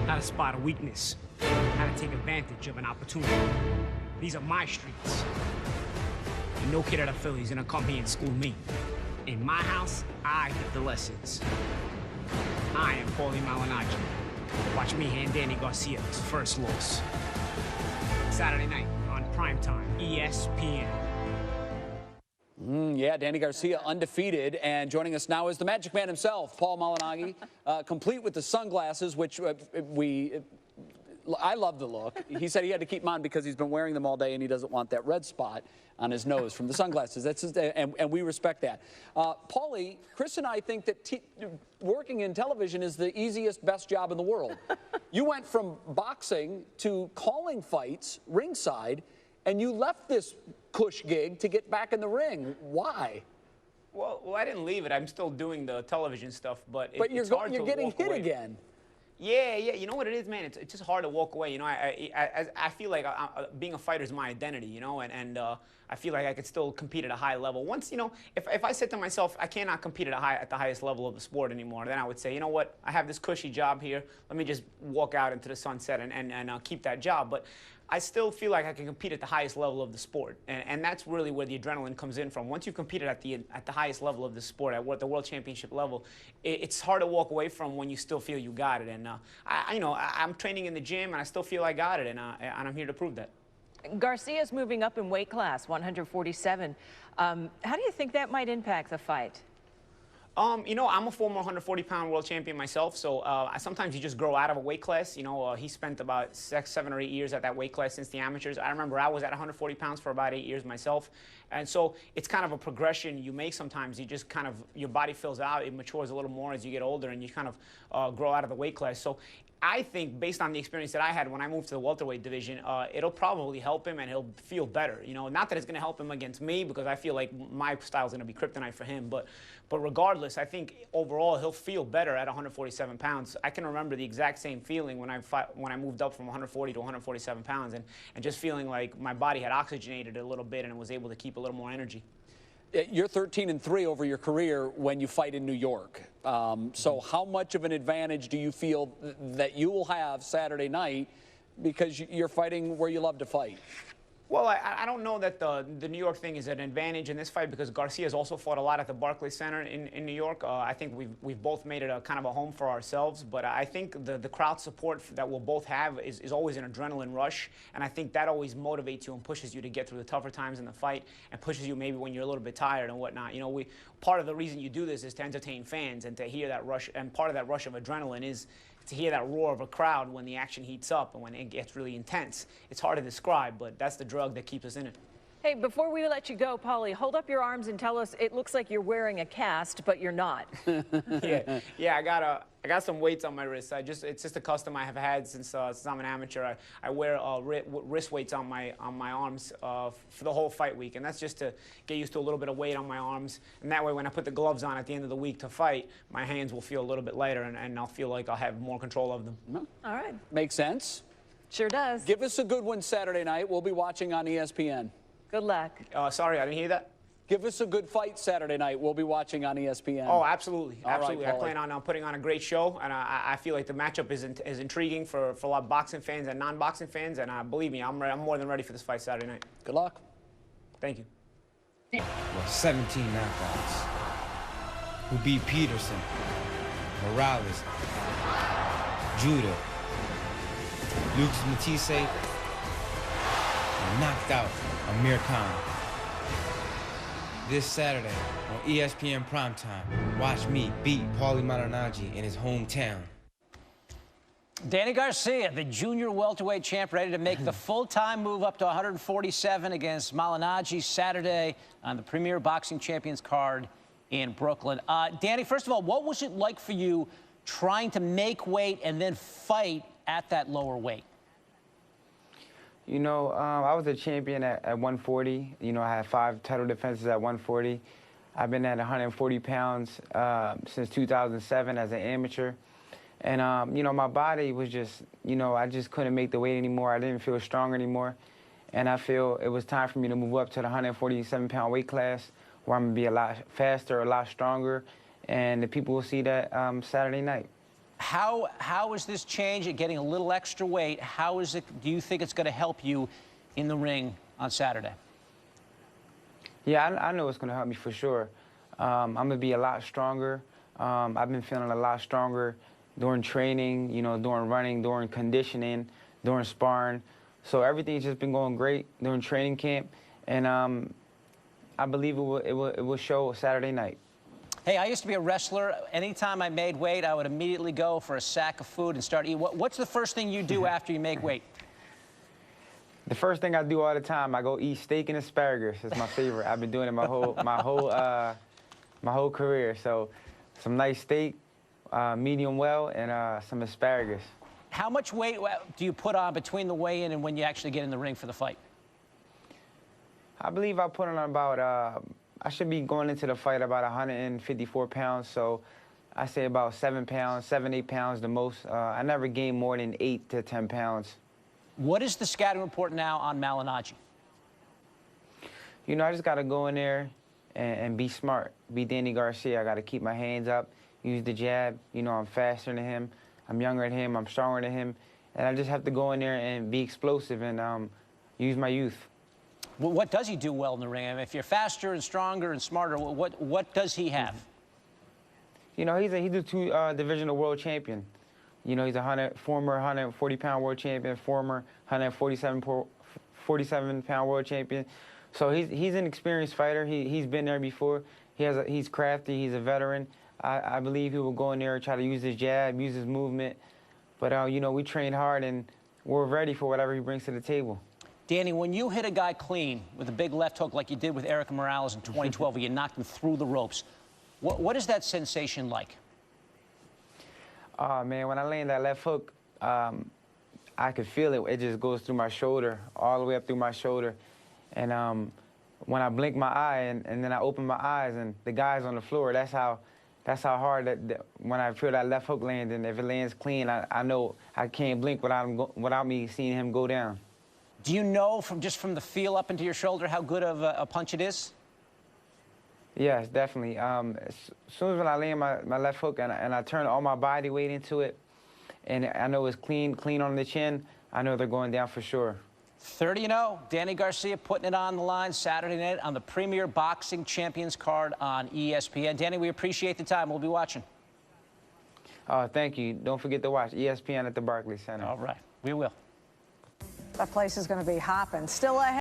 how to spot a weakness, how to take advantage of an opportunity. These are my streets. And no kid at a Philly's gonna come here and school me. In my house, I get the lessons. I am Paulie Malignaggi. Watch me hand Danny Garcia his first loss. Saturday night on primetime, ESPN. Yeah, Danny Garcia undefeated, and joining us now is the Magic Man himself, Paul Malignaggi, complete with the sunglasses, which I love the look. He said he had to keep them on because he's been wearing them all day and he doesn't want that red spot on his nose from the sunglasses. That's just, and we respect that. Paulie, Chris and I think that working in television is the easiest, best job in the world. You went from boxing to calling fights ringside, and you left this cush gig to get back in the ring. Why? Well, I didn't leave it. I'm still doing the television stuff, but you're getting hit again. Yeah. You know what it is, man? It's just hard to walk away. You know, I feel like being a fighter is my identity. You know, and I feel like I could still compete at a high level. Once, you know, if I said to myself, I cannot compete at the highest level of the sport anymore, then I would say, you know what? I have this cushy job here. Let me just walk out into the sunset and keep that job. But I still feel like I can compete at the highest level of the sport, and that's really where the adrenaline comes in from. Once you've competed at the highest level of the sport, at the world championship level, it's hard to walk away from when you still feel you got it. And I'm training in the gym, and I still feel I got it, and I'm here to prove that. Garcia's moving up in weight class, 147. How do you think that might impact the fight? You know, I'm a former 140-pound world champion myself, so sometimes you just grow out of a weight class. You know, he spent about 7 or 8 years at that weight class since the amateurs. I remember I was at 140 pounds for about 8 years myself. And so it's kind of a progression you make sometimes. You just kind of, your body fills out, it matures a little more as you get older, and you kind of grow out of the weight class. So I think, based on the experience that I had when I moved to the welterweight division, it'll probably help him and he'll feel better. You know, not that it's going to help him against me, because I feel like my style is going to be kryptonite for him. But regardless, I think overall he'll feel better at 147 pounds. I can remember the exact same feeling when I moved up from 140 to 147 pounds, and just feeling like my body had oxygenated a little bit and was able to keep a little more energy. You're 13-3 over your career when you fight in New York. So how much of an advantage do you feel that you will have Saturday night because you're fighting where you love to fight? Well, I don't know that the New York thing is an advantage in this fight, because Garcia's also fought a lot at the Barclays Center in New York. I think we've both made it a kind of a home for ourselves, but I think the crowd support that we'll both have is always an adrenaline rush, and I think that always motivates you and pushes you to get through the tougher times in the fight, and pushes you maybe when you're a little bit tired and whatnot. You know, part of the reason you do this is to entertain fans and to hear that rush, and part of that rush of adrenaline is to hear that roar of a crowd when the action heats up and when it gets really intense. It's hard to describe, but that's the drug that keeps us in it. Hey, before we let you go, Paulie, hold up your arms and tell us, it looks like you're wearing a cast, but you're not. Yeah, I got some weights on my wrists. It's just a custom I have had since I'm an amateur. I wear wrist weights on my arms for the whole fight week, and that's just to get used to a little bit of weight on my arms, and that way when I put the gloves on at the end of the week to fight, my hands will feel a little bit lighter, and I'll feel like I'll have more control of them. All right. Makes sense. Sure does. Give us a good one Saturday night. We'll be watching on ESPN. Good luck. Sorry, I didn't hear that. Give us a good fight Saturday night. We'll be watching on ESPN. Oh, absolutely. All absolutely. Right, I plan on putting on a great show, and I feel like the matchup is intriguing for a lot of boxing fans and non-boxing fans, and believe me, I'm more than ready for this fight Saturday night. Good luck. Thank you. Well, 17 knockouts. Who beat Peterson, Morales, Judah, Lucas Matisse, and knocked out Amir Khan. This Saturday on ESPN Primetime, watch me beat Paulie Malignaggi in his hometown. Danny Garcia, the junior welterweight champ, ready to make the full-time move up to 147 against Malignaggi Saturday on the Premier Boxing Champions card in Brooklyn. Danny, first of all, what was it like for you trying to make weight and then fight at that lower weight? You know, I was a champion at 140. You know, I had 5 title defenses at 140. I've been at 140 pounds since 2007 as an amateur. And, you know, my body was just, you know, I just couldn't make the weight anymore. I didn't feel strong anymore. And I feel it was time for me to move up to the 147-pound weight class, where I'm going to be a lot faster, a lot stronger. And the people will see that Saturday night. How is this change at getting a little extra weight? How is it? Do you think it's going to help you in the ring on Saturday? Yeah, I know it's going to help me for sure. I'm going to be a lot stronger. I've been feeling a lot stronger during training, you know, during running, during conditioning, during sparring. So everything's just been going great during training camp, and I believe it will show Saturday night. Hey, I used to be a wrestler. Anytime I made weight, I would immediately go for a sack of food and start eating. What's the first thing you do after you make weight? The first thing I do all the time, I go eat steak and asparagus. It's my favorite. I've been doing it my whole career. So, some nice steak, medium well, and some asparagus. How much weight do you put on between the weigh-in and when you actually get in the ring for the fight? I believe I put on about, I should be going into the fight about 154 pounds. So, I say about 7 pounds, 8 pounds the most. I never gained more than 8 to 10 pounds. What is the scouting report now on Malignaggi? You know, I just got to go in there and be smart, be Danny Garcia. I got to keep my hands up, use the jab. You know, I'm faster than him. I'm younger than him. I'm stronger than him. And I just have to go in there and be explosive and use my youth. Well, what does he do well in the ring? I mean, if you're faster and stronger and smarter, what does he have? You know, he's a two-divisional world champion. You know, he's a former 140-pound world champion, former 147-pound world champion. So he's an experienced fighter. He's been there before. He's crafty. He's a veteran. I believe he will go in there and try to use his jab, use his movement. But, you know, we train hard, and we're ready for whatever he brings to the table. Danny, when you hit a guy clean with a big left hook like you did with Eric Morales in 2012, where you knocked him through the ropes, what is that sensation like? Oh, man, when I land that left hook, I could feel it. It just goes through my shoulder, all the way up through my shoulder. And when I blink my eye and then I open my eyes and the guy's on the floor, that's how hard when I feel that left hook land, and if it lands clean, I know I can't blink without me seeing him go down. Do you know just from the feel up into your shoulder how good of a punch it is? Yes, definitely. As soon as when I land my left hook and I turn all my body weight into it, and I know it's clean on the chin, I know they're going down for sure. 30-0, Danny Garcia putting it on the line Saturday night on the Premier Boxing Champions card on ESPN. Danny, we appreciate the time. We'll be watching. Thank you. Don't forget to watch ESPN at the Barclays Center. All right, we will. That place is going to be hopping. Still ahead.